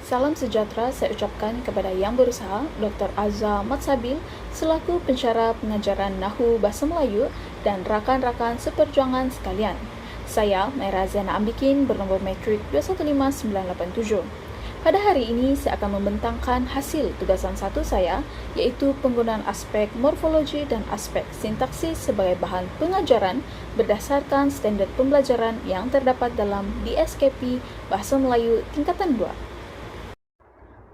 Salam sejahtera saya ucapkan kepada Yang Berusaha, Dr. Azza Matsabil, selaku pensyarah pengajaran Nahu Bahasa Melayu dan rakan-rakan seperjuangan sekalian. Saya, Mera Zaina Ambikin, bernombor matrik 215987. Pada hari ini, saya akan membentangkan hasil tugasan satu saya, iaitu penggunaan aspek morfologi dan aspek sintaksis sebagai bahan pengajaran berdasarkan standard pembelajaran yang terdapat dalam DSKP Bahasa Melayu Tingkatan 2.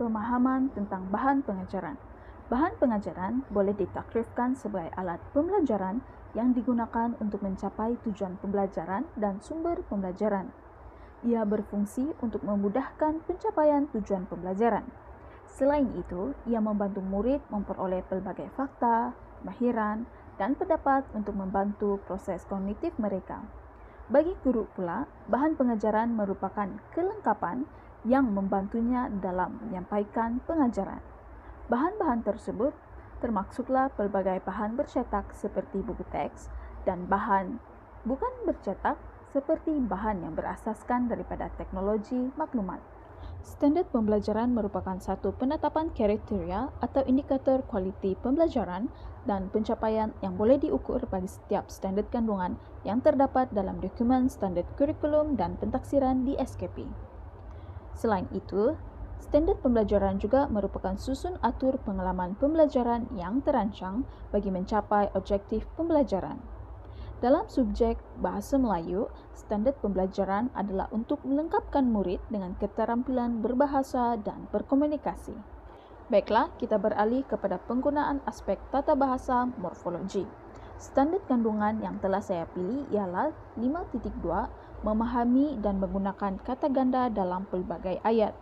Pemahaman tentang bahan pengajaran. Bahan pengajaran boleh ditakrifkan sebagai alat pembelajaran yang digunakan untuk mencapai tujuan pembelajaran dan sumber pembelajaran. Ia berfungsi untuk memudahkan pencapaian tujuan pembelajaran. Selain itu, ia membantu murid memperoleh pelbagai fakta, kemahiran, dan pendapat untuk membantu proses kognitif mereka. Bagi guru pula, bahan pengajaran merupakan kelengkapan yang membantunya dalam menyampaikan pengajaran. Bahan-bahan tersebut termasuklah pelbagai bahan bercetak seperti buku teks dan bahan bukan bercetak seperti bahan yang berasaskan daripada teknologi maklumat. Standard pembelajaran merupakan satu penetapan kriteria atau indikator kualiti pembelajaran dan pencapaian yang boleh diukur bagi setiap standard kandungan yang terdapat dalam dokumen standard kurikulum dan pentaksiran di SKP. Selain itu, standard pembelajaran juga merupakan susun atur pengalaman pembelajaran yang terancang bagi mencapai objektif pembelajaran. Dalam subjek Bahasa Melayu, standard pembelajaran adalah untuk melengkapkan murid dengan keterampilan berbahasa dan berkomunikasi. Baiklah, kita beralih kepada penggunaan aspek tata bahasa morfologi. Standard kandungan yang telah saya pilih ialah 5.2, memahami dan menggunakan kata ganda dalam pelbagai ayat.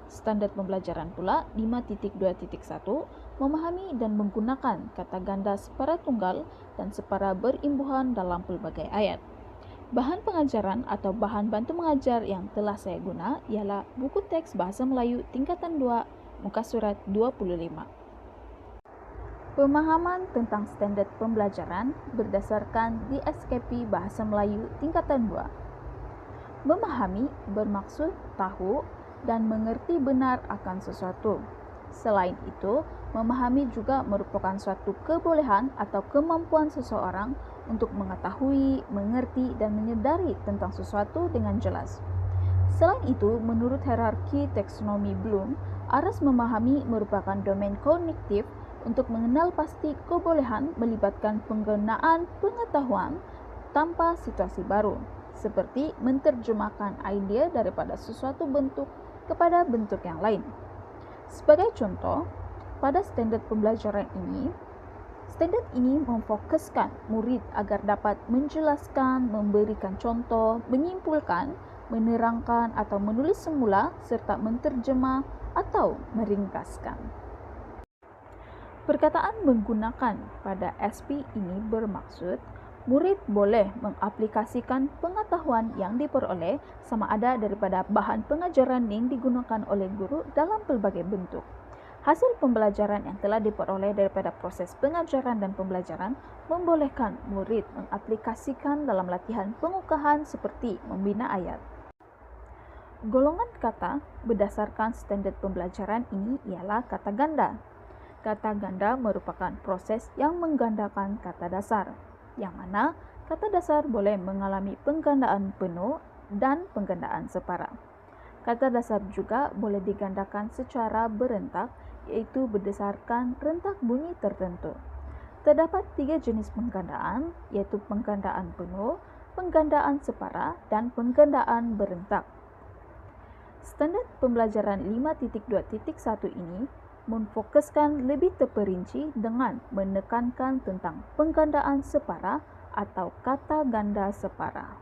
Standard pembelajaran pula 5.2.1, memahami dan menggunakan kata ganda separa tunggal dan separa berimbuhan dalam pelbagai ayat. Bahan pengajaran atau bahan bantu mengajar yang telah saya guna ialah buku teks Bahasa Melayu Tingkatan 2, muka surat 25. Pemahaman tentang standard pembelajaran berdasarkan DSKP Bahasa Melayu Tingkatan 2. Memahami bermaksud tahu dan mengerti benar akan sesuatu. Selain itu, memahami juga merupakan suatu kebolehan atau kemampuan seseorang untuk mengetahui, mengerti dan menyedari tentang sesuatu dengan jelas. Selain itu, menurut hierarki taksonomi Bloom, aras memahami merupakan domain kognitif untuk mengenal pasti kebolehan melibatkan penggunaan pengetahuan tanpa situasi baru, seperti menerjemahkan idea daripada sesuatu bentuk kepada bentuk yang lain. Sebagai contoh, pada standard pembelajaran ini, standard ini memfokuskan murid agar dapat menjelaskan, memberikan contoh, menyimpulkan, menerangkan atau menulis semula serta menterjemah atau meringkaskan. Perkataan menggunakan pada SP ini bermaksud murid boleh mengaplikasikan pengetahuan yang diperoleh sama ada daripada bahan pengajaran yang digunakan oleh guru dalam pelbagai bentuk. Hasil pembelajaran yang telah diperoleh daripada proses pengajaran dan pembelajaran membolehkan murid mengaplikasikan dalam latihan pengukahan seperti membina ayat. Golongan kata berdasarkan standard pembelajaran ini ialah kata ganda. Kata ganda merupakan proses yang menggandakan kata dasar, yang mana kata dasar boleh mengalami penggandaan penuh dan penggandaan separa. Kata dasar juga boleh digandakan secara berentak, iaitu berdasarkan rentak bunyi tertentu. Terdapat 3 jenis penggandaan, iaitu penggandaan penuh, penggandaan separa, dan penggandaan berentak. Standard pembelajaran 5.2.1 ini memfokuskan lebih terperinci dengan menekankan tentang penggandaan separa atau kata ganda separa.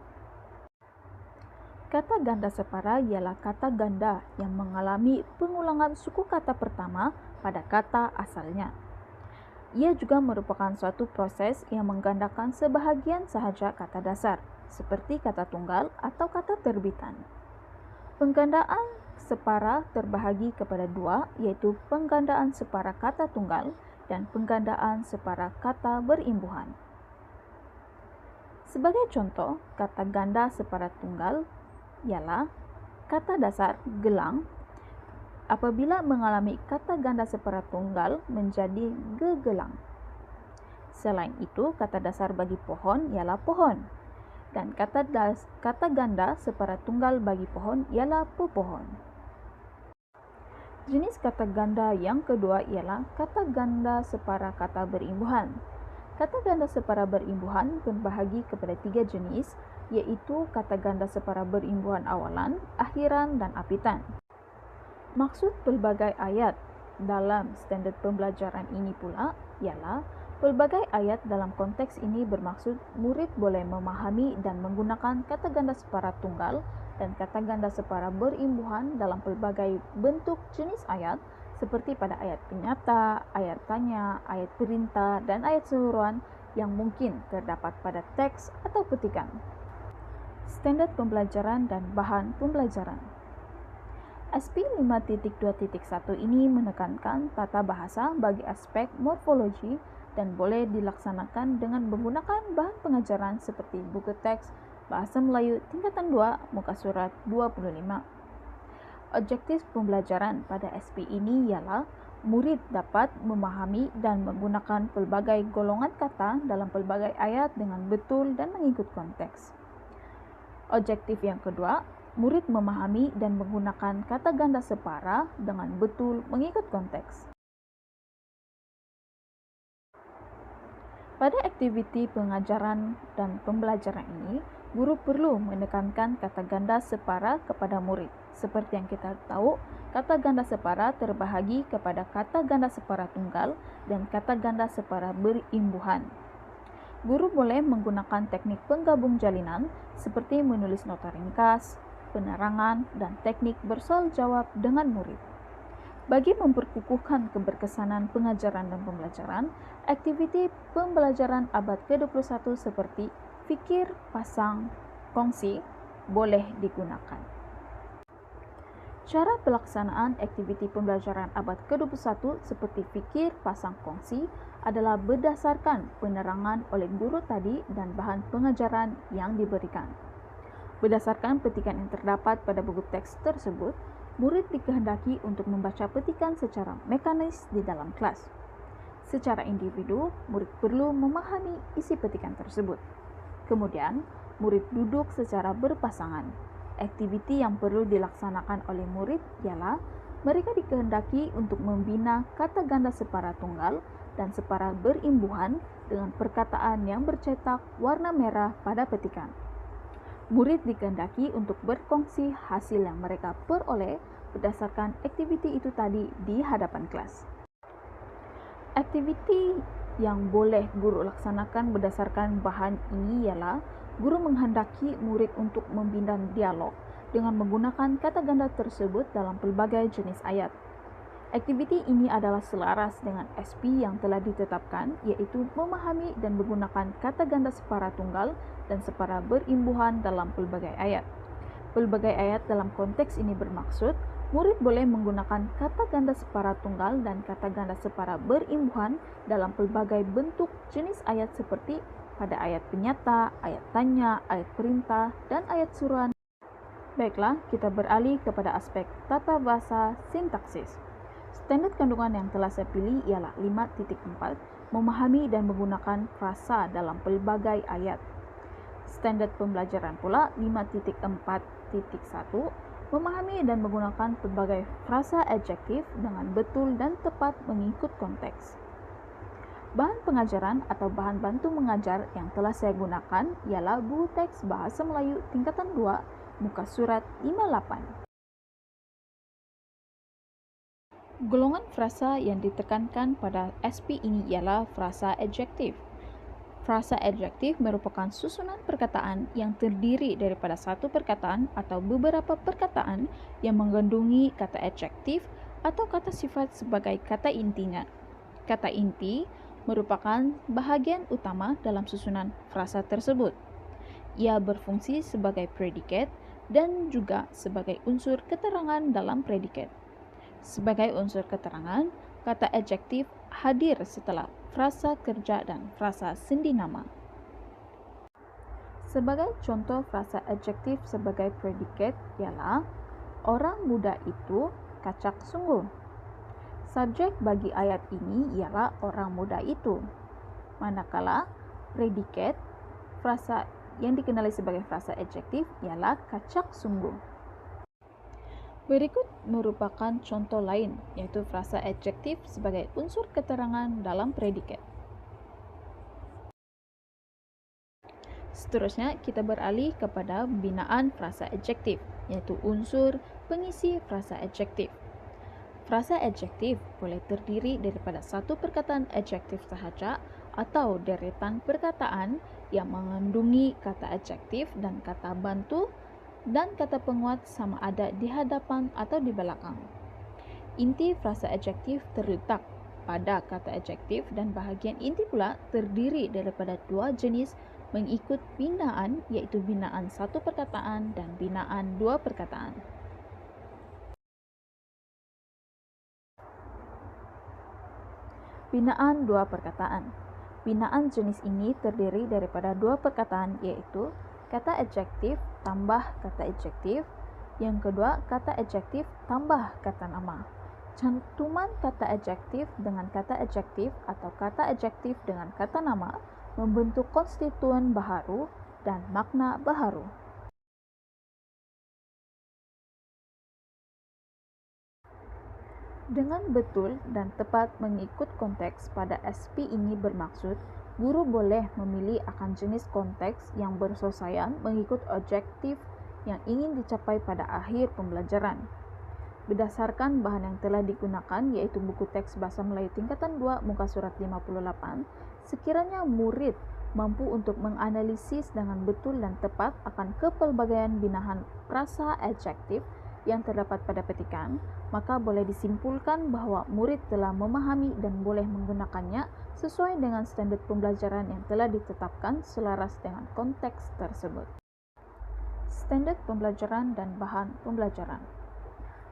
Kata ganda separa ialah kata ganda yang mengalami pengulangan suku kata pertama pada kata asalnya. Ia juga merupakan suatu proses yang menggandakan sebahagian sahaja kata dasar, seperti kata tunggal atau kata terbitan. Penggandaan separa terbahagi kepada 2, iaitu penggandaan separa kata tunggal dan penggandaan separa kata berimbuhan. Sebagai contoh, kata ganda separa tunggal ialah kata dasar gelang apabila mengalami kata ganda separa tunggal menjadi gegelang. Selain itu, kata dasar bagi pohon ialah pohon, dan kata ganda separa tunggal bagi pohon ialah pepohon. Jenis kata ganda yang kedua ialah kata ganda separa kata berimbuhan. Kata ganda separa berimbuhan terbahagi kepada 3 jenis, yaitu kata ganda separa berimbuhan awalan, akhiran, dan apitan. Maksud pelbagai ayat dalam standard pembelajaran ini pula ialah pelbagai ayat dalam konteks ini bermaksud murid boleh memahami dan menggunakan kata ganda separa tunggal dan kata ganda separa berimbuhan dalam pelbagai bentuk jenis ayat seperti pada ayat penyata, ayat tanya, ayat perintah, dan ayat seruan yang mungkin terdapat pada teks atau petikan. Standard pembelajaran dan bahan pembelajaran. SP 5.2.1 ini menekankan tata bahasa bagi aspek morfologi dan boleh dilaksanakan dengan menggunakan bahan pengajaran seperti buku teks Bahasa Melayu tingkatan 2 muka surat 25. Objektif pembelajaran pada SP ini ialah murid dapat memahami dan menggunakan pelbagai golongan kata dalam pelbagai ayat dengan betul dan mengikut konteks. Objektif yang kedua, murid memahami dan menggunakan kata ganda separa dengan betul mengikut konteks. Pada aktiviti pengajaran dan pembelajaran ini, guru perlu menekankan kata ganda separa kepada murid. Seperti yang kita tahu, kata ganda separa terbahagi kepada kata ganda separa tunggal dan kata ganda separa berimbuhan. Guru boleh menggunakan teknik penggabung jalinan seperti menulis nota ringkas, penerangan, dan teknik bersoal jawab dengan murid. Bagi memperkukuhkan keberkesanan pengajaran dan pembelajaran, aktiviti pembelajaran abad ke-21 seperti fikir, pasang, kongsi boleh digunakan. Cara pelaksanaan aktiviti pembelajaran abad ke-21 seperti fikir, pasang, kongsi adalah berdasarkan penerangan oleh guru tadi dan bahan pengajaran yang diberikan. Berdasarkan petikan yang terdapat pada buku teks tersebut, murid dikehendaki untuk membaca petikan secara mekanis di dalam kelas. Secara individu, murid perlu memahami isi petikan tersebut. Kemudian, murid duduk secara berpasangan. Aktiviti yang perlu dilaksanakan oleh murid ialah mereka dikehendaki untuk membina kata ganda separa tunggal dan separa berimbuhan dengan perkataan yang bercetak warna merah pada petikan. Murid dikehendaki untuk berkongsi hasil yang mereka peroleh berdasarkan aktiviti itu tadi di hadapan kelas. Aktiviti yang boleh guru laksanakan berdasarkan bahan ini ialah guru menghendaki murid untuk membina dialog dengan menggunakan kata ganda tersebut dalam pelbagai jenis ayat. Aktiviti ini adalah selaras dengan SP yang telah ditetapkan, yaitu memahami dan menggunakan kata ganda separa tunggal dan separa berimbuhan dalam pelbagai ayat. Pelbagai ayat dalam konteks ini bermaksud murid boleh menggunakan kata ganda separa tunggal dan kata ganda separa berimbuhan dalam pelbagai bentuk jenis ayat seperti pada ayat penyata, ayat tanya, ayat perintah, dan ayat suruhan. Baiklah, kita beralih kepada aspek tata bahasa sintaksis. Standard kandungan yang telah saya pilih ialah 5.4, memahami dan menggunakan frasa dalam pelbagai ayat. Standard pembelajaran pula 5.4.1, memahami dan menggunakan pelbagai frasa adjektif dengan betul dan tepat mengikut konteks. Bahan pengajaran atau bahan bantu mengajar yang telah saya gunakan ialah buku teks Bahasa Melayu tingkatan 2, muka surat 58. Golongan frasa yang ditekankan pada SP ini ialah frasa adjektif. Frasa adjektif merupakan susunan perkataan yang terdiri daripada satu perkataan atau beberapa perkataan yang mengandungi kata adjektif atau kata sifat sebagai kata intinya. Kata inti merupakan bahagian utama dalam susunan frasa tersebut. Ia berfungsi sebagai predikat dan juga sebagai unsur keterangan dalam predikat. Sebagai unsur keterangan, kata adjektif hadir setelah frasa kerja dan frasa sendi nama. Sebagai contoh frasa adjektif sebagai predikat ialah orang muda itu kacak sungguh. Subjek bagi ayat ini ialah orang muda itu. Manakala predikat, frasa yang dikenali sebagai frasa adjektif ialah kacak sungguh. Berikut merupakan contoh lain, yaitu frasa adjektif sebagai unsur keterangan dalam predikat. Seterusnya, kita beralih kepada binaan frasa adjektif, yaitu unsur pengisi frasa adjektif. Frasa adjektif boleh terdiri daripada satu perkataan adjektif sahaja atau deretan perkataan yang mengandungi kata adjektif dan kata bantu dan kata penguat sama ada di hadapan atau di belakang. Inti frasa adjektif terletak pada kata adjektif dan bahagian inti pula terdiri daripada dua jenis mengikut binaan, iaitu binaan satu perkataan dan binaan dua perkataan. Binaan dua perkataan. Binaan jenis ini terdiri daripada dua perkataan, yaitu kata adjektif tambah kata adjektif. Yang kedua, kata adjektif tambah kata nama. Cantuman kata adjektif dengan kata adjektif atau kata adjektif dengan kata nama membentuk konstituen baharu dan makna baharu. Dengan betul dan tepat mengikut konteks pada SP ini bermaksud, guru boleh memilih akan jenis konteks yang bersesuaian mengikut objektif yang ingin dicapai pada akhir pembelajaran. Berdasarkan bahan yang telah digunakan, yaitu buku teks Bahasa Melayu tingkatan 2 muka surat 58, sekiranya murid mampu untuk menganalisis dengan betul dan tepat akan kepelbagaian binaan frasa adjektif yang terdapat pada petikan, maka boleh disimpulkan bahwa murid telah memahami dan boleh menggunakannya sesuai dengan standar pembelajaran yang telah ditetapkan selaras dengan konteks tersebut. Standar pembelajaran dan bahan pembelajaran.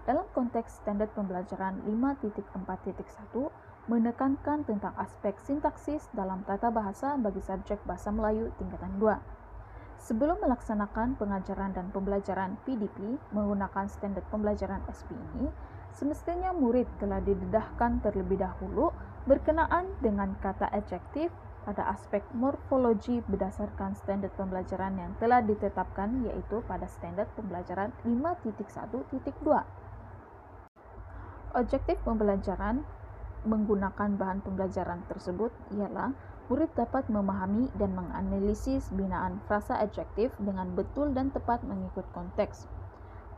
Dalam konteks standar pembelajaran 5.4.1 menekankan tentang aspek sintaksis dalam tata bahasa bagi subjek Bahasa Melayu tingkatan 2. Sebelum melaksanakan pengajaran dan pembelajaran PDP menggunakan standar pembelajaran SP ini, semestinya murid telah didedahkan terlebih dahulu berkenaan dengan kata adjektif pada aspek morfologi berdasarkan standar pembelajaran yang telah ditetapkan, yaitu pada standar pembelajaran 5.1.2. Objektif pembelajaran menggunakan bahan pembelajaran tersebut ialah murid dapat memahami dan menganalisis binaan frasa adjektif dengan betul dan tepat mengikut konteks.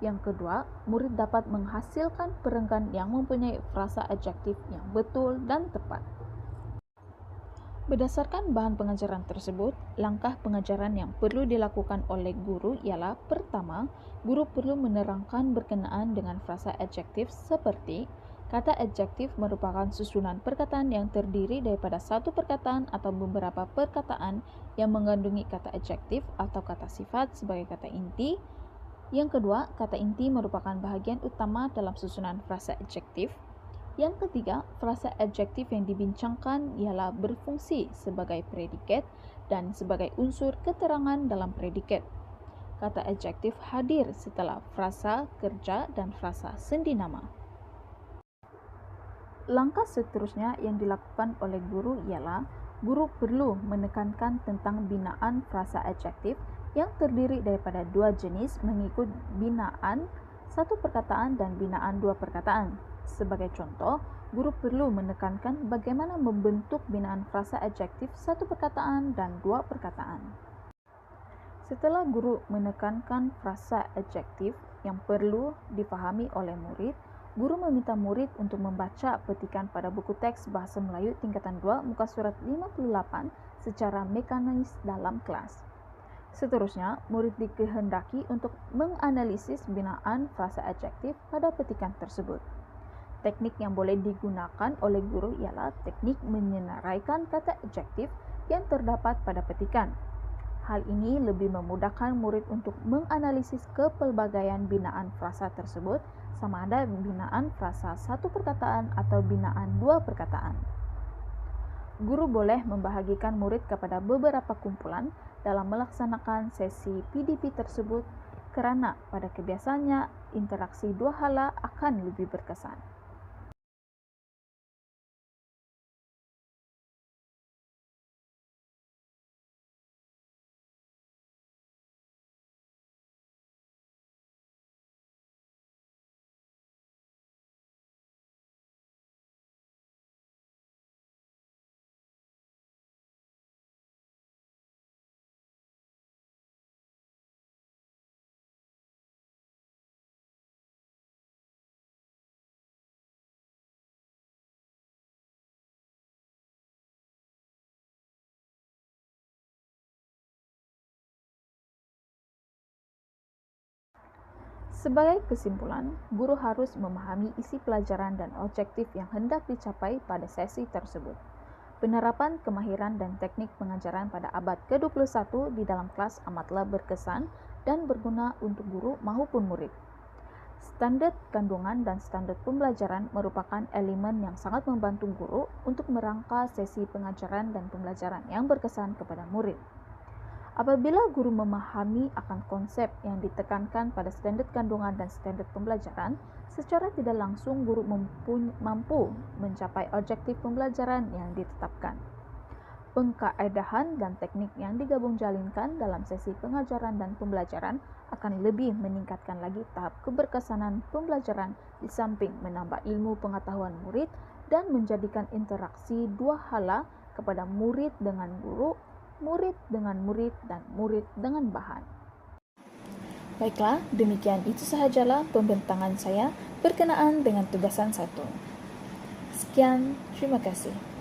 Yang kedua, murid dapat menghasilkan perenggan yang mempunyai frasa adjektif yang betul dan tepat. Berdasarkan bahan pengajaran tersebut, langkah pengajaran yang perlu dilakukan oleh guru ialah: pertama, guru perlu menerangkan berkenaan dengan frasa adjektif seperti kata adjektif merupakan susunan perkataan yang terdiri daripada satu perkataan atau beberapa perkataan yang mengandungi kata adjektif atau kata sifat sebagai kata inti. Yang kedua, kata inti merupakan bahagian utama dalam susunan frasa adjektif. Yang ketiga, frasa adjektif yang dibincangkan ialah berfungsi sebagai predikat dan sebagai unsur keterangan dalam predikat. Kata adjektif hadir setelah frasa kerja dan frasa sendi nama. Langkah seterusnya yang dilakukan oleh guru ialah guru perlu menekankan tentang binaan frasa adjektif yang terdiri daripada dua jenis mengikut binaan satu perkataan dan binaan dua perkataan. Sebagai contoh, guru perlu menekankan bagaimana membentuk binaan frasa adjektif satu perkataan dan dua perkataan. Setelah guru menekankan frasa adjektif yang perlu difahami oleh murid, guru meminta murid untuk membaca petikan pada buku teks Bahasa Melayu tingkatan 2 muka surat 58 secara mekanis dalam kelas. Seterusnya, murid dikehendaki untuk menganalisis binaan frasa adjektif pada petikan tersebut. Teknik yang boleh digunakan oleh guru ialah teknik menyenaraikan kata adjektif yang terdapat pada petikan. Hal ini lebih memudahkan murid untuk menganalisis kepelbagaian binaan frasa tersebut, sama ada binaan frasa satu perkataan atau binaan dua perkataan. Guru boleh membahagikan murid kepada beberapa kumpulan dalam melaksanakan sesi PDP tersebut kerana pada kebiasaannya interaksi dua hala akan lebih berkesan. Sebagai kesimpulan, guru harus memahami isi pelajaran dan objektif yang hendak dicapai pada sesi tersebut. Penerapan kemahiran dan teknik pengajaran pada abad ke-21 di dalam kelas amatlah berkesan dan berguna untuk guru maupun murid. Standar kandungan dan standar pembelajaran merupakan elemen yang sangat membantu guru untuk merangka sesi pengajaran dan pembelajaran yang berkesan kepada murid. Apabila guru memahami akan konsep yang ditekankan pada standar kandungan dan standar pembelajaran, secara tidak langsung guru mampu mencapai objektif pembelajaran yang ditetapkan. Pengkaedahan dan teknik yang digabung jalinkan dalam sesi pengajaran dan pembelajaran akan lebih meningkatkan lagi tahap keberkesanan pembelajaran di samping menambah ilmu pengetahuan murid dan menjadikan interaksi dua hala kepada murid dengan guru, murid dengan murid, dan murid dengan bahan. Baiklah, demikian itu sahajalah pembentangan saya berkenaan dengan tugasan 1. Sekian, terima kasih.